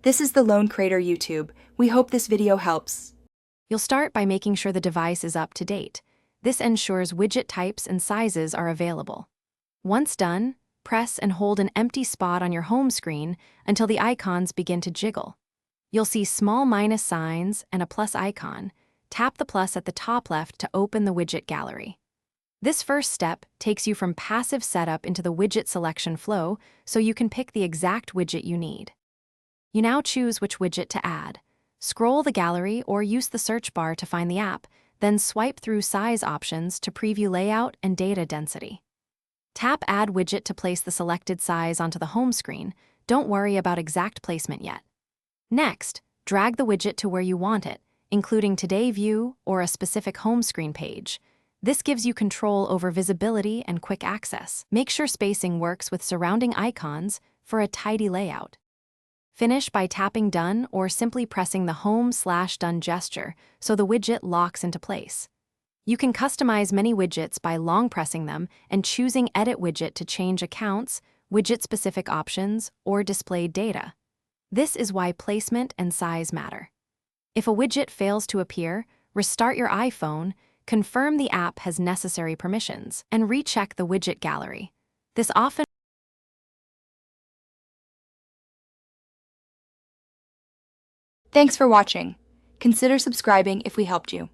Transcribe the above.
This is the Lone Crater YouTube. We hope this video helps. You'll start by making sure the device is up to date. This ensures widget types and sizes are available. Once done, press and hold an empty spot on your home screen until the icons begin to jiggle. You'll see small minus signs and a plus icon. Tap the plus at the top left to open the widget gallery. This first step takes you from passive setup into the widget selection flow so you can pick the exact widget you need. You now choose which widget to add. Scroll the gallery or use the search bar to find the app, then swipe through size options to preview layout and data density. Tap Add Widget to place the selected size onto the home screen. Don't worry about exact placement yet. Next, drag the widget to where you want it, including Today View or a specific home screen page. This gives you control over visibility and quick access. Make sure spacing works with surrounding icons for a tidy layout. Finish by tapping Done or simply pressing the Home/Done gesture so the widget locks into place. You can customize many widgets by long pressing them and choosing Edit Widget to change accounts, widget-specific options, or display data. This is why placement and size matter. If a widget fails to appear, restart your iPhone, confirm the app has necessary permissions, and recheck the widget gallery. This often Thanks for watching. Consider subscribing if we helped you.